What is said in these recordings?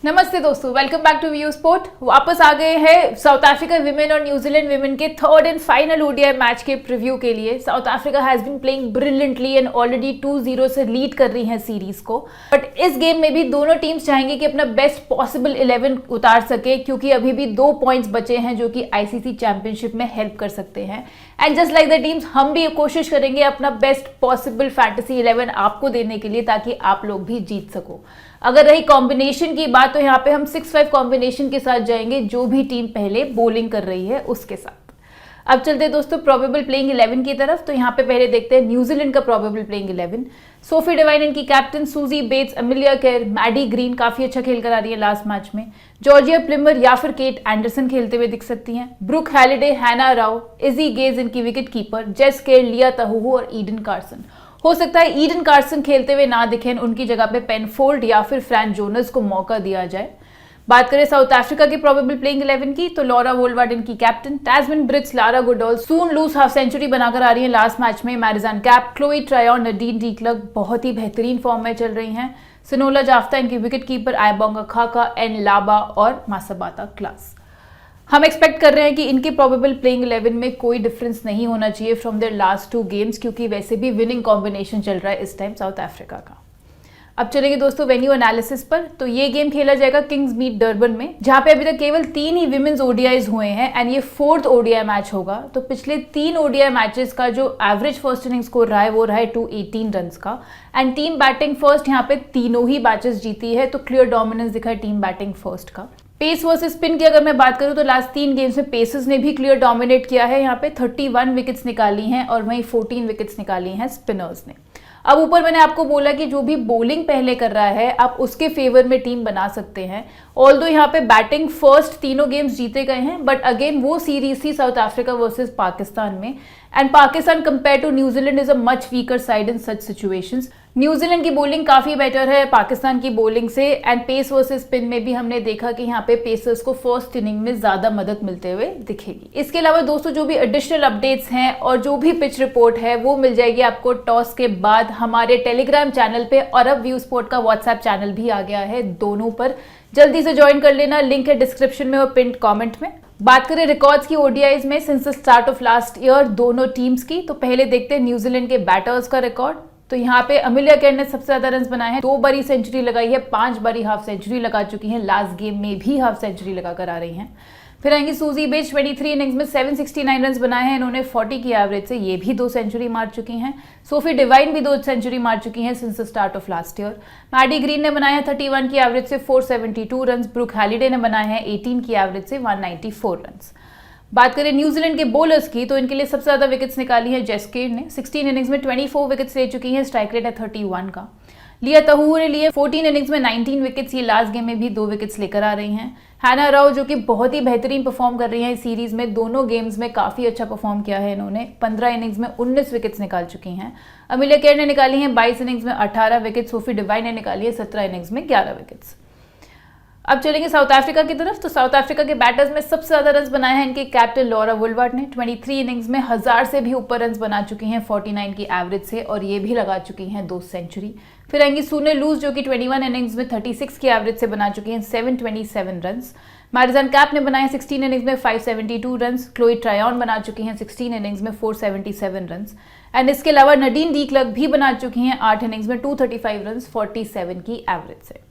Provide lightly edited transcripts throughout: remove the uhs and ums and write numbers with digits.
नमस्ते दोस्तों, welcome back to view sport. वापस आ गए हैं साउथ अफ्रीका विमेन और न्यूजीलैंड विमेन के third and final ODI match के प्रीव्यू के लिए। South Africa has been playing brilliantly and already 2-0 से लीड कर रही हैं सीरीज को। बट इस गेम में भी दोनों टीम्स चाहेंगे कि अपना बेस्ट पॉसिबल 11 उतार सके, क्योंकि अभी भी 2 पॉइंट्स बचे हैं जो कि आईसीसी चैंपियनशिप में हेल्प कर सकते हैं। And just like the teams, हम भी कोशिश करेंगे अपना बेस्ट पॉसिबल फैंटेसी 11 आपको देने के लिए, ताकि आप लोग भी जीत सको। अगर रही कॉम्बिनेशन की बात, तो यहाँ पे हम 6-5 कॉम्बिनेशन के साथ जाएंगे, जो भी टीम पहले बॉलिंग कर रही है उसके साथ। अब चलते हैं दोस्तों प्रोबेबल प्लेइंग 11 की तरफ। तो यहाँ पे पहले देखते हैं न्यूजीलैंड का प्रोबेबल प्लेइंग 11। सोफी डिवाइन इनकी कैप्टन, सूजी बेट्स, अमिलिया केर, मैडी ग्रीन काफी अच्छा खेल कर आ रही है लास्ट मैच में। जॉर्जिया प्लिमर या फिर केट एंडरसन खेलते हुए दिख सकती हैं। ब्रुक हैलिडे, हैना राव, इजी गेज इनकी विकेट कीपर, जेस केर, लिया तहूहू और ईडन कार्सन। हो सकता है ईडन कार्सन खेलते हुए ना दिखें, उनकी जगह पे पेनफोल्ड या फिर फ्रैंक जोनस को मौका दिया जाए। बात करें साउथ अफ्रीका की प्रोबेबल प्लेइंग 11 की, तो लॉरा वोल्वार्ड इनकी captain, Tazmin Brits, Lara Goodall Sune Luus half century बनाकर आ रही है लास्ट मैच में। Marizanne Kapp, Chloe Tryon, Nadine de Klerk बहुत ही बेहतरीन फॉर्म में चल रही हैं। सिनोला जाफ्ता इनकी विकेट कीपर, आयबोंगा खाका, एन लाबा और मासाबाता क्लास। हम एक्सपेक्ट कर रहे हैं कि इनकी प्रोबेबल प्लेइंग 11 में कोई डिफरेंस नहीं होना चाहिए फ्रॉम देयर लास्ट 2 गेम्स, क्योंकि वैसे भी विनिंग कॉम्बिनेशन चल रहा है इस टाइम साउथ अफ्रीका का। अब चलेंगे दोस्तों वेन्यू एनालिसिस पर। तो ये गेम खेला जाएगा किंग्स मीट डरबन में, जहां पे अभी तक केवल 3 ही विमेन्स ओडीआईज हुए हैं एंड ये 4th ओडीआई मैच होगा। तो पिछले 3 ओडीआई मैचेस का जो एवरेज फर्स्ट इनिंग स्कोर रहा है वो रहा है 218 रन का। एंड टीम बैटिंग फर्स्ट यहाँ पे तीनों ही मैचेस जीती है, तो क्लियर डोमिनेंस दिखा है टीम बैटिंग फर्स्ट का। पेस वर्सेस स्पिन की अगर मैं बात करूं, तो लास्ट 3 गेम्स में पेसर्स ने भी क्लियर डोमिनेट किया है। यहाँ पे 31 विकेट्स निकाली हैं और वहीं 14 विकेट्स निकाली हैं स्पिनर्स ने। अब ऊपर मैंने आपको बोला कि जो भी बॉलिंग पहले कर रहा है आप उसके फेवर में टीम बना सकते हैं। ऑल्दो यहाँ पे बैटिंग फर्स्ट तीनों गेम्स जीते गए हैं, बट अगेन वो सीरीज थी साउथ अफ्रीका वर्सेस पाकिस्तान में, and Pakistan compare to New Zealand is a much weaker side in such situations. New Zealand की बॉलिंग काफी बेटर है पाकिस्तान की बॉलिंग से, एंड पेस वर्सेस स्पिन में भी हमने देखा कि यहाँ पे पेसर्स को फर्स्ट इनिंग में ज्यादा मदद मिलते हुए दिखेगी। इसके अलावा दोस्तों जो भी एडिशनल अपडेट्स हैं और जो भी पिच रिपोर्ट है वो मिल जाएगी आपको टॉस के बाद हमारे टेलीग्राम चैनल पे, और अब व्यू स्पोर्ट का व्हाट्सएप चैनल भी आ गया है, दोनों पर जल्दी से ज्वाइन कर लेना, लिंक है डिस्क्रिप्शन में और पिन कमेंट में। बात करें रिकॉर्ड्स की ओडीआईज में since the start of last year दोनों टीम्स की, तो पहले देखते हैं न्यूजीलैंड के बैटर्स का रिकॉर्ड। तो यहाँ पे अमिलिया केर ने सबसे ज्यादा रन बनाए हैं, 2 बारी सेंचुरी लगाई है, 5 बारी हाफ सेंचुरी लगा चुकी हैं, लास्ट गेम में भी हाफ सेंचुरी लगाकर आ रही हैं। फिर आएंगी सूजी बेट्स, 23 इनिंग्स में 769 रन बनाए हैं इन्होंने 40 की एवरेज से, ये भी 2 सेंचुरी मार चुकी हैं। सोफी डिवाइन भी 2 सेंचुरी मार चुकी हैं since the start of last year. Maddy Green ने बनाए हैं 31 की एवरेज से 472 रन। ब्रुक हैलिडे ने बनाए हैं 18 की एवरेज से 194 रन। बात करें न्यूजीलैंड के बॉलर्स की, तो इनके लिए सबसे ज्यादा विकेट्स निकाली है जेस केर ने, 16 इनिंग्स में 24 विकेट्स ले चुकी हैं, स्ट्राइक रेट है 31 का। लिया तहूहू ने लिए 14 इनिंग्स में 19 विकेट्स, ये लास्ट गेम में भी 2 विकेट्स लेकर आ रही हैं। हैना राव जो कि बहुत ही बेहतरीन परफॉर्म कर रही हैं इस सीरीज में, दोनों गेम्स में काफी अच्छा परफॉर्म किया है इन्होंने, 15 इनिंग्स में 19 विकेट्स निकाल चुकी हैं। अमिलिया केर ने निकाली है 22 इनिंग्स में 18 विकेट, सोफी डिवाइन ने निकाली है 17 इनिंग्स में 11 विकेट्स। अब चलेंगे साउथ अफ्रीका की तरफ। तो साउथ अफ्रीका के बैटर्स में सबसे ज्यादा रन बनाए हैं इनके कैप्टन लॉरा वोल्वार्ड ने, 23 इनिंग्स में 1000 से भी ऊपर रन बना चुकी हैं 49 की एवरेज से, और ये भी लगा चुकी हैं 2 सेंचुरी। फिर आएंगी सूने लूज जो कि 21 इनिंग्स में 36 की एवरेज से बना चुकी हैं 727 रन। मैरिजन कैप ने बनाए 16 इनिंग्स में 572 रन। क्लोई ट्रायन बना चुकी हैं 16 इनिंग्स में 477 रन। एंड इसके अलावा नडीन डी क्लर्क भी बना चुकी हैं 8 इनिंग्स में 235 रन 47 की एवरेज से।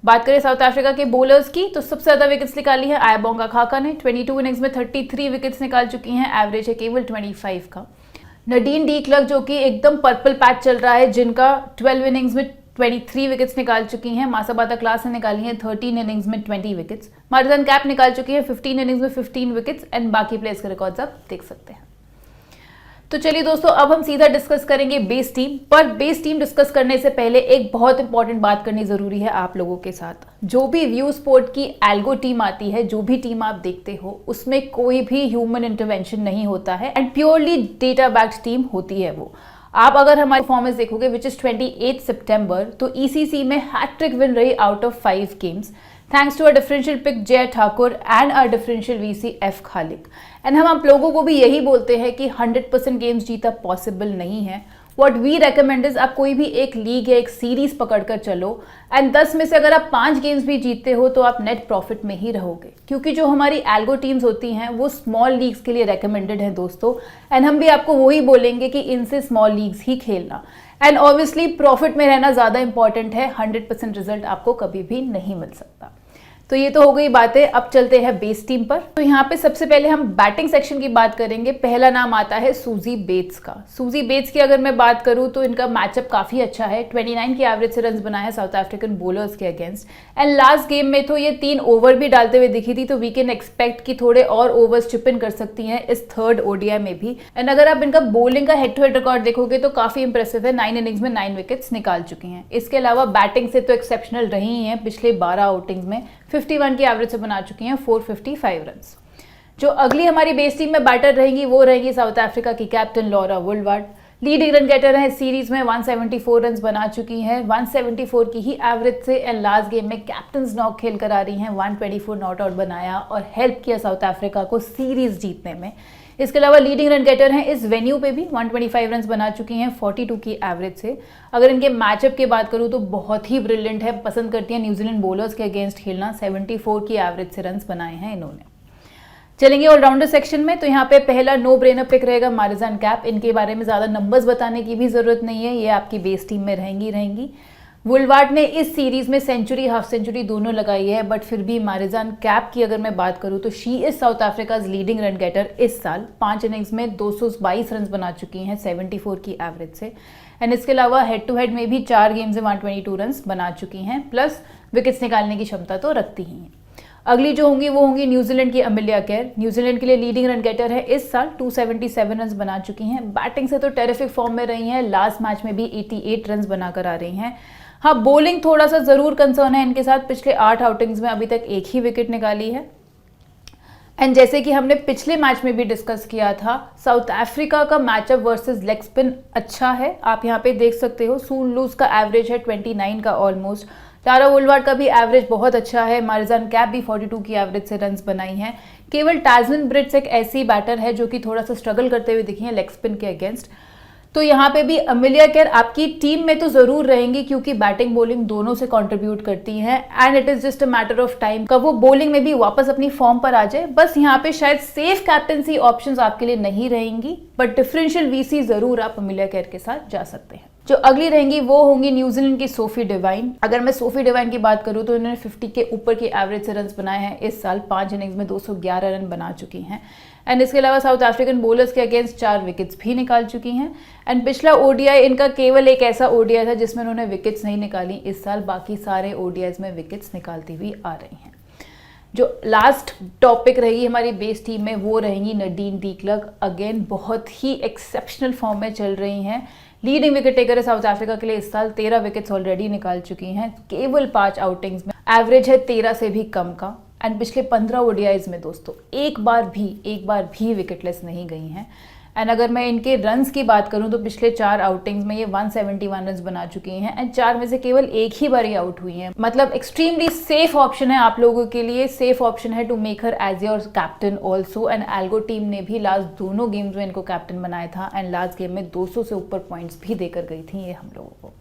बात करें साउथ अफ्रीका के बॉलर्स की, तो सबसे ज्यादा विकेट्स निकाली है आयबोंगा खाका ने, 22 इनिंग्स में 33 विकेट्स निकाल चुकी हैं, एवरेज है केवल 25 का। नडीन डी क्लर्क जो कि एकदम पर्पल पैच चल रहा है, जिनका 12 इनिंग्स में 23 विकेट्स निकाल चुकी हैं। मासाबाता क्लास ने निकाली हैं 13 इनिंग्स में 20 विकेट्स। मारिजन कैप निकाल चुकी है 15 इनिंग्स में 15 विकेट्स, एंड बाकी प्लेयर्स के रिकॉर्ड्स आप देख सकते हैं। तो चलिए दोस्तों, अब हम सीधा डिस्कस करेंगे बेस टीम। पर बेस टीम डिस्कस करने से पहले एक बहुत इंपॉर्टेंट बात करनी जरूरी है आप लोगों के साथ। जो भी व्यू स्पोर्ट की एल्गो टीम आती है, जो भी टीम आप देखते हो, उसमें कोई भी ह्यूमन इंटरवेंशन नहीं होता है, and purely data backed team होती है वो। आप अगर हमारी परफॉर्मेंस देखोगे विच इज 28 सितंबर, तो ईसीसी में हैट्रिक विन रही out of 5 games, thanks to a differential pick Jai Thakur and a differential VC F Khaliq. And हम आप लोगों को भी यही बोलते हैं कि 100% गेम्स जीता पॉसिबल नहीं है, व्हाट वी रेकमेंड इज आप कोई भी एक लीग या एक सीरीज पकड़कर चलो एंड 10 में से अगर आप 5 गेम्स भी जीतते हो तो आप नेट प्रॉफिट में ही रहोगे, क्योंकि जो हमारी एल्गो टीम्स होती हैं वो स्मॉल लीग्स के लिए रेकमेंडेड है दोस्तों। एंड हम भी आपको वही बोलेंगे कि इनसे स्मॉल लीग्स ही खेलना। एंड ऑब्वियसली प्रॉफिट में रहना ज़्यादा इंपॉर्टेंट है, 100% रिजल्ट आपको कभी भी नहीं मिल सकता। तो ये तो हो गई बातें, अब चलते हैं बेस टीम पर। तो यहाँ पे सबसे पहले हम बैटिंग सेक्शन की बात करेंगे। पहला नाम आता है सूजी बेट्स का। सूजी बेट्स की अगर मैं बात करूँ तो इनका मैचअप काफ़ी अच्छा है, 29 की एवरेज से रन बनाया है साउथ अफ्रीकन बॉलर्स के अगेंस्ट। एंड लास्ट गेम में तो ये 3 ओवर भी डालते हुए दिखी थी, तो वी कैन एक्सपेक्ट कि थोड़े और ओवर्स चिप इन कर सकती हैं इस थर्ड ओडीआई में भी। एंड अगर आप इनका बॉलिंग का हेड टू हेड रिकॉर्ड देखोगे तो काफ़ी इंप्रेसिव है, 9 इनिंग्स में 9 विकेट्स निकाल चुकी हैं। इसके अलावा बैटिंग से तो एक्सेप्शनल रही हैं, पिछले 12 आउटिंग्स में 51 की एवरेज से बना चुकी हैं 455 रन्स। जो अगली हमारी बेस टीम में बैटर रहेंगी वो रहेगी साउथ अफ्रीका की captain Laura Wolvaardt. Leading run getter है इस सीरीज में, 174 रन्स बना चुकी हैं, 174 की ही एवरेज से। एंड लास्ट गेम में कैप्टन्स नॉक खेल कर आ रही हैं, 124 नॉट आउट बनाया और हेल्प किया साउथ अफ्रीका को सीरीज जीतने में। इसके अलावा लीडिंग रन गेटर हैं इस वेन्यू पे भी, 125 रन्स बना चुकी हैं 42 की एवरेज से। अगर इनके मैचअप की बात करूँ तो बहुत ही ब्रिलियंट है, पसंद करती हैं न्यूजीलैंड बॉलर्स के अगेंस्ट खेलना, 74 की एवरेज से रन्स बनाए हैं इन्होंने। चलेंगे ऑलराउंडर सेक्शन में, तो यहाँ पे पहला नो ब्रेनर पिक रहेगा मारिजान कैप। इनके बारे में ज़्यादा नंबर्स बताने की भी ज़रूरत नहीं है, ये आपकी बेस टीम में रहेंगी। वुलवार्ड ने इस सीरीज में सेंचुरी, हाफ सेंचुरी दोनों लगाई है, बट फिर भी मारिजान कैप की अगर मैं बात करूँ तो she is South Africa's leading run getter इस साल। 5 इनिंग्स में 222 रन बना चुकी हैं 74 की एवरेज से। एंड इसके अलावा हेड टू हेड में भी 4 गेम्स में 122 रन बना चुकी हैं, प्लस विकेट्स निकालने की क्षमता तो रखती ही हैं। अगली जो होंगी वो होंगी न्यूजीलैंड की अमिलिया केर। न्यूजीलैंड के लिए लीडिंग रन गेटर है इस साल, 277 रन बना चुकी हैं। बैटिंग से तो टेरिफिक फॉर्म में रही हैं, लास्ट मैच में भी 88 रन बनाकर आ रही हैं। हाँ, बॉलिंग थोड़ा सा जरूर कंसर्न है इनके साथ, पिछले 8 आउटिंग्स में अभी तक एक ही विकेट निकाली है। एंड जैसे कि हमने पिछले मैच में भी डिस्कस किया था, साउथ अफ्रीका का मैचअप वर्सेस लेग स्पिन अच्छा है, आप यहाँ पे देख सकते हो। सून लूज का एवरेज है 29 का ऑलमोस्ट। लॉरा वुलवार्ड का भी एवरेज बहुत अच्छा है, मारिजान कैप भी 42 की एवरेज से रन्स बनाई हैं। केवल टाजमिन ब्रिट्स एक ऐसी बैटर है जो कि थोड़ा सा स्ट्रगल करते हुए दिखी है लेग स्पिन के अगेंस्ट। तो यहाँ पे भी अमिलिया केर आपकी टीम में तो जरूर रहेंगी, क्योंकि बैटिंग बॉलिंग दोनों से कंट्रीब्यूट करती हैं। And it is just a matter of time कब वो बॉलिंग में भी वापस अपनी फॉर्म पर आ जाए। बस यहाँ पे शायद सेफ कैप्टनसी ऑप्शंस आपके लिए नहीं रहेंगी, बट डिफरेंशियल वीसी जरूर आप अमिलिया केर के साथ जा सकते हैं। जो अगली रहेंगी वो होंगी न्यूजीलैंड की सोफी डिवाइन। अगर मैं सोफी डिवाइन की बात करूं तो इन्होंने 50 के ऊपर की एवरेज से रन बनाए हैं इस साल, 5 इनिंग्स में 211 रन बना चुकी हैं। एंड इसके अलावा साउथ अफ्रीकन बॉलर्स के अगेंस्ट 4 विकेट्स भी निकाल चुकी हैं। एंड पिछला ओडीआई इनका केवल एक ऐसा ओडीआई था जिसमें उन्होंने विकेट्स नहीं निकाली इस साल, बाकी सारे ओडीआईज में विकेट्स निकालती हुई आ रही हैं। जो लास्ट टॉपिक रहेगी हमारी बेस टीम में वो रहेंगी नडीन डी क्लर्क। अगेन बहुत ही एक्सेप्शनल फॉर्म में चल रही हैं, लीडिंग विकेट टेकर है साउथ अफ्रीका के लिए इस साल, 13 विकेट्स ऑलरेडी निकाल चुकी हैं केवल 5 आउटिंग्स में। एवरेज है 13 से भी कम का। एंड पिछले 15 ओडीआईज में दोस्तों एक बार भी विकेटलेस नहीं गई हैं। एंड अगर मैं इनके रन्स की बात करूं तो पिछले 4 आउटिंग्स में ये 171 रन्स बना चुकी हैं। एंड 4 में से केवल एक ही बार ही आउट हुई हैं, मतलब एक्सट्रीमली सेफ ऑप्शन है आप लोगों के लिए। सेफ ऑप्शन है to make her as your captain also. And एल्गो टीम ने भी लास्ट दोनों गेम्स में इनको कैप्टन बनाया था, एंड लास्ट गेम में 200 से ऊपर पॉइंट्स भी देकर गई थी ये हम लोगों को।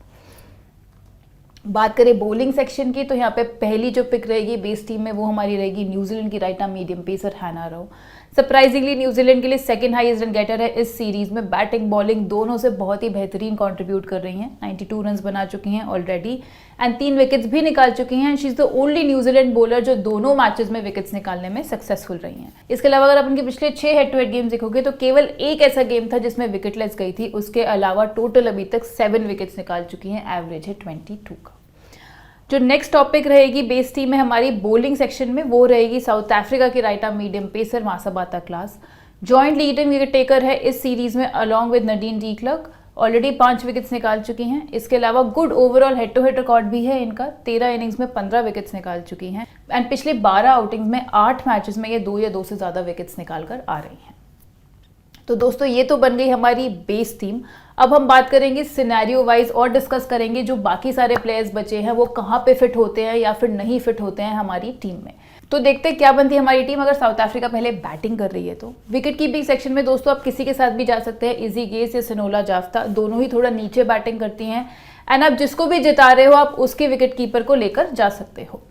बात करें बॉलिंग सेक्शन की, तो यहाँ पे पहली जो पिक रहेगी बेस टीम में वो हमारी रहेगी न्यूजीलैंड की राइट आर्म मीडियम पेसर हैना राव। सरप्राइजिंगली न्यूजीलैंड के लिए सेकंड हाईएस्ट रन गेटर है इस सीरीज में। बैटिंग बॉलिंग दोनों से बहुत ही बेहतरीन कंट्रीब्यूट कर रही हैं, 92 रन बना चुकी हैं ऑलरेडी एंड 3 विकेट्स भी निकाल चुकी हैं। She is the only New Zealand bowler जो दोनों मैचेस में विकेट्स निकालने में सक्सेसफुल रही हैं। इसके अलावा अगर आप उनके पिछले 6 हेड टू हेड गेम्स देखोगे तो केवल एक ऐसा गेम था जिसमें विकेटलेस गई थी, उसके अलावा टोटल अभी तक 7 विकेट्स निकाल चुकी हैं, एवरेज है 22 का। जो नेक्स्ट टॉपिक रहेगी बेस टीम में हमारी बॉलिंग सेक्शन में वो रहेगी साउथ अफ्रीका की right arm medium pacer Masabata Klaas. Joint leading wicket taker है इस सीरीज में along with Nadine de Klerk, already 5 wickets निकाल चुकी हैं। इसके अलावा good overall head to head record भी है इनका, 13 इनिंग्स में 15 विकेट्स निकाल चुकी हैं। एंड पिछले 12 आउटिंग्स में 8 मैचेस में ये 2 या 2 से ज़्यादा विकेट्स निकाल कर आ रही हैं। तो दोस्तों ये तो बन गई हमारी बेस टीम। अब हम बात करेंगे सिनेरियो वाइज और डिस्कस करेंगे जो बाकी सारे प्लेयर्स बचे हैं वो कहाँ पे फिट होते हैं या फिर नहीं फिट होते हैं हमारी टीम में। तो देखते हैं क्या बनती है हमारी टीम अगर साउथ अफ्रीका पहले बैटिंग कर रही है तो। विकेट कीपिंग सेक्शन में दोस्तों आप किसी के साथ भी जा सकते हैं, इजी गेस या सिनोला जाफ्ता, दोनों ही थोड़ा नीचे बैटिंग करती हैं एंड आप जिसको भी जिता रहे हो आप उसके विकेट कीपर को लेकर जा सकते हो।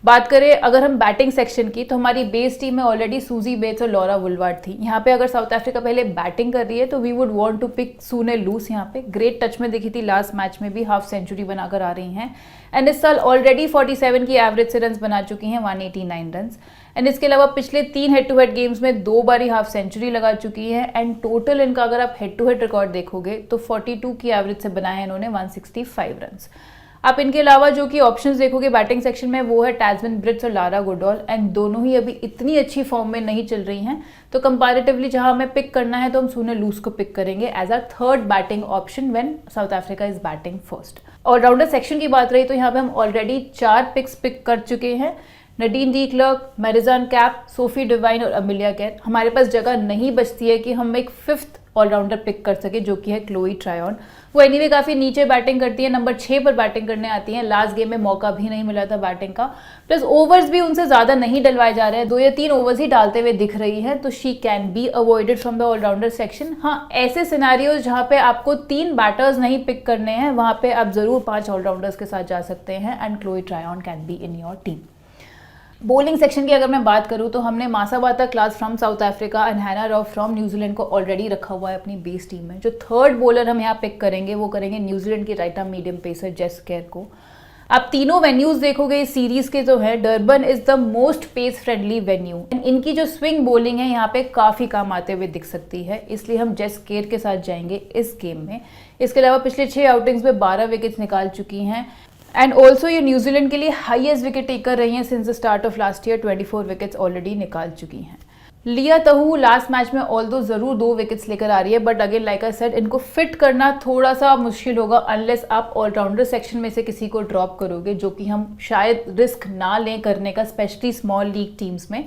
बात करें अगर हम बैटिंग सेक्शन की तो हमारी बेस टीम में ऑलरेडी सूजी बेट्स और लॉरा वुलवार्ड थी। यहाँ पे अगर साउथ अफ्रीका पहले बैटिंग कर रही है तो we would want to pick Sune Luus. यहाँ पे ग्रेट टच में दिखी थी, लास्ट मैच में भी हाफ सेंचुरी बनाकर आ रही हैं एंड इस साल ऑलरेडी 47 की एवरेज से रन बना चुकी हैं, 189 रन एंड इसके अलावा पिछले 3 हेड टू हेड गेम्स में 2 बारी हाफ सेंचुरी लगा चुकी है एंड टोटल इनका अगर आप हेड टू हेड रिकॉर्ड देखोगे तो 42 की एवरेज से बनाए हैं इन्होंने 165 रन। आप इनके अलावा जो कि ऑप्शंस देखोगे बैटिंग सेक्शन में वो है टैस्मैन ब्रिट्स और लारा गुडॉल एंड दोनों ही अभी इतनी अच्छी फॉर्म में नहीं चल रही हैं, तो कंपैरेटिवली जहां हमें पिक करना है तो हम सूने लूस को पिक करेंगे as a third batting option when South Africa is batting first. Allrounder section की बात रही तो यहाँ पे हम ऑलरेडी 4 पिक्स पिक कर चुके हैं, Nadine de Klerk, Marizanne Kapp, Sophie Devine और अमिलिया कैर। हमारे पास जगह नहीं बचती है कि हम एक 5th ऑलराउंडर पिक कर सके जो कि है क्लोई ट्रायन। वो एनीवे काफ़ी नीचे बैटिंग करती है, नंबर 6 पर बैटिंग करने आती है। लास्ट गेम में मौका भी नहीं मिला था बैटिंग का, प्लस ओवर्स भी उनसे ज़्यादा नहीं डलवाए जा रहे हैं, 2 या 3 ओवर्स ही डालते हुए दिख रही है, तो she can be avoided from the allrounder section. हाँ, ऐसे सिनेरियोज जहाँ पे आपको 3 बैटर्स नहीं पिक करने हैं वहाँ पे आप जरूर 5 ऑलराउंडर्स के साथ जा सकते हैं and Chloe Tryon can be in your team. Bowling section की अगर मैं बात करूं तो हमने Masabata Klaas from South Africa and Hannah Rowe from New Zealand को ऑलरेडी रखा हुआ है अपनी बेस टीम में। जो थर्ड बॉलर हम यहाँ पिक करेंगे वो करेंगे न्यूजीलैंड की राइट आर्म मीडियम पेसर जेस केयर को। आप तीनों वेन्यूज देखोगे इस सीरीज के जो है, Durban is the most pace friendly venue. इनकी जो स्विंग बॉलिंग है यहाँ पे काफी काम आते हुए दिख सकती है, इसलिए हम जेस केयर के साथ जाएंगे इस गेम में। इसके अलावा पिछले 6 आउटिंग्स में 12 विकेट्स निकाल चुकी हैं एंड ऑल्सो ये न्यूजीलैंड के लिए हाईएस्ट विकेट टेकर रही हैं since the start of last year, 24 wickets already निकाल चुकी हैं। लिया तहू लास्ट मैच में ऑल्दो जरूर 2 विकेट्स लेकर आ रही है, but again like I said इनको फिट करना थोड़ा सा मुश्किल होगा अनलेस आप ऑलराउंडर सेक्शन में से किसी को ड्रॉप करोगे, जो कि हम शायद रिस्क ना लें करने का, स्पेशली स्मॉल लीग टीम्स में।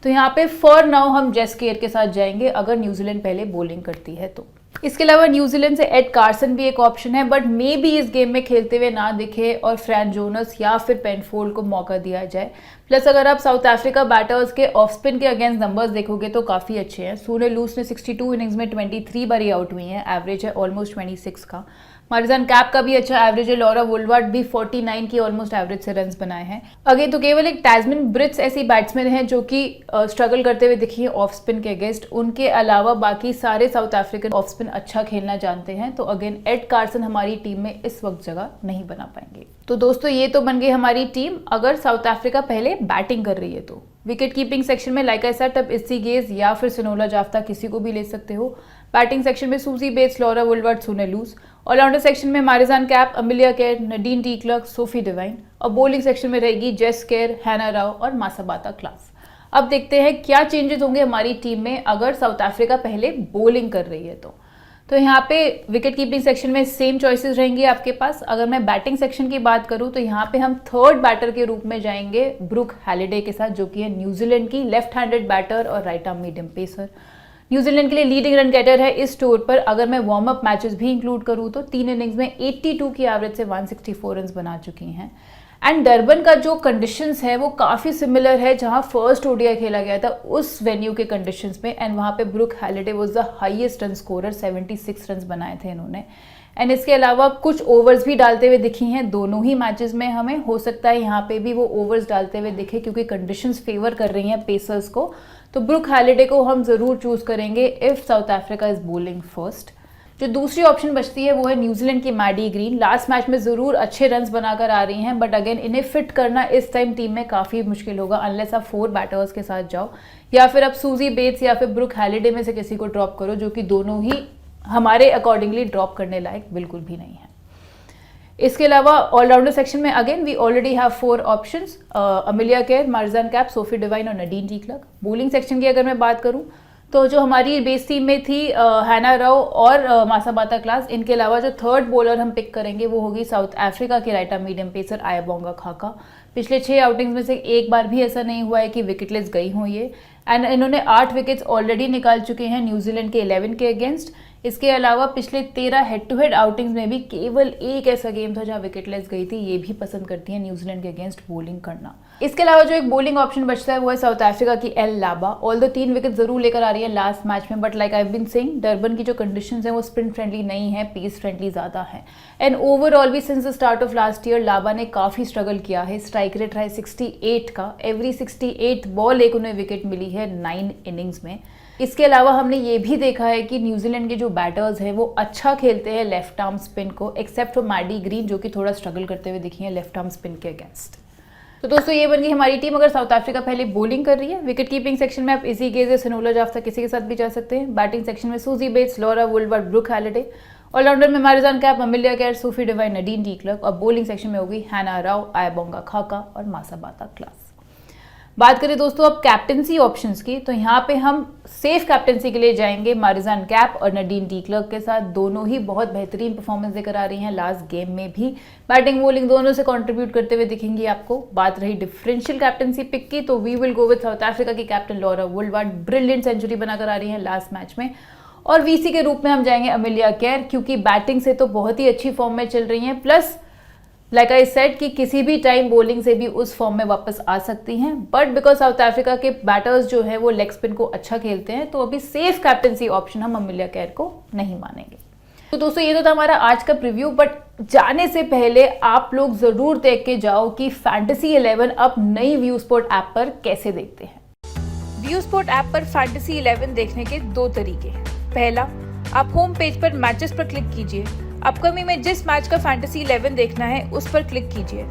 तो यहाँ पे फॉर नाउ हम जेस केयर के साथ जाएंगे अगर न्यूजीलैंड पहले बॉलिंग करती है तो। इसके अलावा न्यूजीलैंड से एड कार्सन भी एक ऑप्शन है, बट मे बी इस गेम में खेलते हुए ना दिखे और फ्रैन जोनस या फिर पेनफोल्ड को मौका दिया जाए। प्लस अगर आप साउथ अफ्रीका बैटर्स के ऑफ स्पिन के अगेंस्ट नंबर्स देखोगे तो काफ़ी अच्छे हैं। सूने लूस ने 62 इनिंग्स में 23 बारी आउट हुई हैं, एवरेज है ऑलमोस्ट 26 का। मारिजान कैप का भी अच्छा एवरेज है, लॉरा वुलवार्ड भी 49 की ऑलमोस्ट एवरेज से रन्स बनाए हैं। अगे तो केवल एक टैस्मैन ब्रिट्स ऐसी बैट्समैन हैं जो कि स्ट्रगल करते हुए दिखी है ऑफ स्पिन के अगेंस्ट। उनके अलावा बाकी सारे साउथ अफ्रीकन ऑफ स्पिन अच्छा खेलना जानते हैं, तो अगेन एड कार्सन हमारी टीम में इस वक्त जगह नहीं बना पाएंगे। तो दोस्तों ये तो बन गई हमारी टीम अगर साउथ अफ्रीका पहले बैटिंग कर रही है तो। विकेट कीपिंग सेक्शन में लाइक आई सेड अब इसी गेज या फिर सिनोला जाफ्ता किसी को भी ले सकते हो। बैटिंग सेक्शन में Suzie Bates, Laura Wolvaardt, Sune Luus. Allrounder section में Marizanne Kapp, Amelia Kerr, Nadine de Klerk, Sophie Devine. और बॉलिंग सेक्शन में रहेगी जेस केयर, हैना राव और मासाबाता क्लास। अब देखते हैं क्या चेंजेस होंगे हमारी टीम में अगर साउथ अफ्रीका पहले बॉलिंग कर रही है तो यहाँ पे विकेट कीपिंग सेक्शन में सेम चॉइसेस रहेंगी आपके पास। अगर मैं बैटिंग सेक्शन की बात करूँ तो यहाँ पे हम थर्ड बैटर के रूप में जाएंगे ब्रुक हैलिडे के साथ, जो कि है न्यूजीलैंड की लेफ्ट हैंडेड बैटर और right arm medium pacer. New Zealand के लिए लीडिंग रन गेटर है इस टूर पर। अगर मैं वार्म अप मैचेस भी इंक्लूड करूँ तो 3 इनिंग्स में 82 की एवरेज से 164 रन बना चुकी हैं। एंड डरबन का जो कंडीशंस है वो काफ़ी सिमिलर है जहां फर्स्ट ओडीआई खेला गया था उस वेन्यू के कंडीशंस में, एंड वहां पे Brooke Halliday was the highest run scorer, 76 run बनाए थे इन्होंने। एंड इसके अलावा कुछ ओवर्स भी डालते हुए दिखी हैं दोनों ही मैचेस में। हमें हो सकता है यहाँ पे भी वो ओवर्स डालते हुए दिखे क्योंकि कंडीशंस फेवर कर रही हैं पेसर्स को, तो ब्रुक हैलिडे को हम जरूर चूज करेंगे if south Africa is bowling first. जो दूसरी ऑप्शन बचती है वो है न्यूजीलैंड की मैडी ग्रीन। लास्ट मैच में जरूर अच्छे रन्स बनाकर आ रही हैं, बट अगेन इन्हें फिट करना इस टाइम टीम में काफ़ी मुश्किल होगा अनलेस आप 4 बैटर्स के साथ जाओ या फिर आप सूजी बेट्स या फिर ब्रुक हैलिडे में से किसी को ड्रॉप करो, जो कि दोनों ही हमारे अकॉर्डिंगली ड्रॉप करने लायक बिल्कुल भी नहीं है। इसके अलावा ऑलराउंडर सेक्शन में again we already have 4 options, Amelia Kerr, Marizanne Kapp, Sophie Devine और Nadine de Klerk. Bowling section की अगर मैं बात करूं तो जो हमारी बेस टीम में थी हैना राव और मासाबाता क्लास, इनके अलावा जो थर्ड बॉलर हम पिक करेंगे वो होगी साउथ अफ्रीका की राइट आर्म मीडियम पेसर आयाबोंगा खाका। पिछले 6 आउटिंग्स में से एक बार भी ऐसा नहीं हुआ है कि विकेटलेस गई हों ये, एंड इन्होंने 8 विकेट्स ऑलरेडी निकाल चुके हैं न्यूजीलैंड के 11 के अगेंस्ट। इसके अलावा पिछले 13 हेड टू हेड आउटिंग्स में भी केवल एक ऐसा गेम था जहां विकेटलेस गई थी। ये भी पसंद करती है न्यूजीलैंड के अगेंस्ट बॉलिंग करना। इसके अलावा जो एक बॉलिंग ऑप्शन बचता है वो है साउथ अफ्रीका की एल लाबा। ऑल्दो 3 विकेट जरूर लेकर आ रही है लास्ट मैच में, but like I have been saying, Durban की जो कंडीशंस हैं वो स्पिन फ्रेंडली नहीं है, पेस फ्रेंडली ज्यादा है। एंड ओवरऑल भी since the start of last year लाबा ने काफी स्ट्रगल किया है। स्ट्राइक रेट रहा है 68 का, एवरी 68 बॉल एक उन्हें विकेट मिली है 9 इनिंग्स में। इसके अलावा हमने ये भी देखा है कि न्यूजीलैंड के जो बैटर्स हैं वो अच्छा खेलते हैं लेफ्ट आर्म स्पिन को, एक्सेप्ट फॉर मैडी ग्रीन जो कि थोड़ा स्ट्रगल करते हुए दिखी है लेफ्ट आर्म स्पिन के अगेंस्ट। तो दोस्तों ये बन गई हमारी टीम। अगर साउथ अफ्रीका पहले बॉलिंग कर रही है, विकेट कीपिंग सेक्शन में आप इजी गेज, सिनोला जाफ्ता किसी के साथ भी जा सकते हैं। बैटिंग सेक्शन में Suzie Bates, Laura Wolvaardt, Brooke Halliday. Allrounder में Marizanne Kapp, Amelia Kerr, Sophie Devine, Nadine de Klerk. और बॉलिंग सेक्शन में होगी हैना राव, आयबोंगा खाका और मासाबाता क्लास। बात करें दोस्तों अब कैप्टनसी ऑप्शंस की, तो यहाँ पे हम सेफ कैप्टनसी के लिए जाएंगे मारिजान कैप और नडीन डी क्लर्क के साथ। दोनों ही बहुत बेहतरीन परफॉर्मेंस देकर आ रही हैं, लास्ट गेम में भी बैटिंग बॉलिंग दोनों से कंट्रीब्यूट करते हुए दिखेंगी आपको। बात रही डिफरेंशियल कैप्टनसी पिक की, तो we will go with South Africa की captain Laura Wolvaardt. Brilliant century बनाकर आ रही है लास्ट मैच में। और वीसी के रूप में हम जाएंगे अमिलिया केयर, क्योंकि बैटिंग से तो बहुत ही अच्छी फॉर्म में चल रही हैं, प्लस लाइक आई सेड कि किसी भी टाइम बॉलिंग से भी उस फॉर्म में वापस आ सकती हैं। बट बिकॉज साउथ अफ्रीका के बैटर्स जो है वो लेग स्पिन को अच्छा खेलते हैं, तो अभी सेफ कैप्टनसी ऑप्शन हम अमिलिया केयर को नहीं मानेंगे। तो दोस्तों ये तो था हमारा आज का प्रीव्यू, बट जाने से पहले आप लोग जरूर देख के जाओ कि फैंटेसी 11 अब नई व्यू स्पोर्ट ऐप पर कैसे देखते हैं। व्यू स्पोर्ट ऐप पर फैंटेसी 11 देखने के 2 तरीके हैं। पहला, आप होम पेज पर मैचेस पर क्लिक कीजिए। अपकमिंग में जिस मैच का फैंटेसी 11 देखना है उस पर क्लिक कीजिए।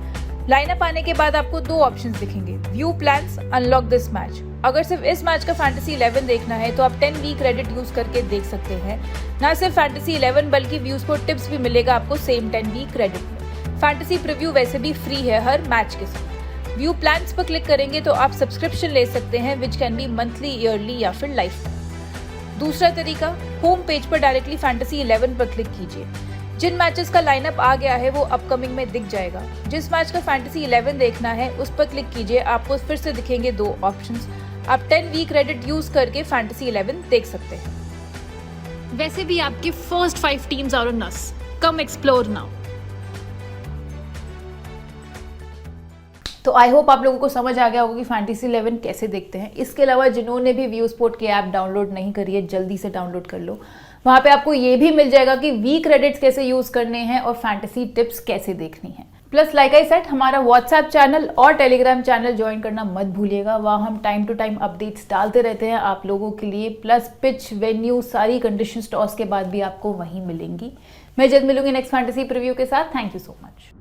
लाइनअप आने के बाद आपको 2 ऑप्शंस दिखेंगे, view plans, unlock this match. अगर सिर्फ इस मैच का फैंटेसी 11 देखना है तो आप 10 वीक क्रेडिट यूज करके देख सकते हैं। ना सिर्फ फैंटेसी 11 बल्कि व्यू स्पोर्ट टिप्स भी मिलेगा आपको सेम 10 वीक क्रेडिट में। फैंटेसी प्रीव्यू वैसे भी फ्री है हर मैच के साथ। व्यू प्लान्स पर क्लिक करेंगे तो आप सब्सक्रिप्शन ले सकते हैं, which can be monthly, yearly या फिर लाइफ टाइम। दूसरा तरीका, होम पेज पर डायरेक्टली फैंटेसी 11 पर क्लिक कीजिए। जिन मैचेस का लाइनअप आ गया है वो अपकमिंग में दिख जाएगा। जिस मैच का फैंटेसी 11 देखना है उस पर क्लिक कीजिए, आपको फिर से दिखेंगे 2 ऑप्शंस। आप 10 वीक क्रेडिट यूज करके फैंटेसी 11 देख सकते हैं। वैसे भी आपके first 5 teams are on us, come explore now. तो आई होप आप लोगों को समझ आ गया होगा कि फैंटेसी 11 कैसे देखते हैं। इसके अलावा जिन्होंने भी व्यू स्पोर्ट की ऐप डाउनलोड नहीं करी है, जल्दी से डाउनलोड कर लो। वहाँ पे आपको ये भी मिल जाएगा कि वीक क्रेडिट्स कैसे यूज करने हैं और फैंटेसी टिप्स कैसे देखनी है। प्लस लाइक आई सेड, हमारा व्हाट्सएप चैनल और टेलीग्राम चैनल ज्वाइन करना मत भूलिएगा। वहाँ हम टाइम टू टाइम अपडेट्स डालते रहते हैं आप लोगों के लिए। प्लस पिच, वेन्यू, सारी कंडीशंस टॉस के बाद भी आपको वहीं मिलेंगी। मैं जल्द मिलूंगी नेक्स्ट फैंटेसी प्रीव्यू के साथ। Thank you so much.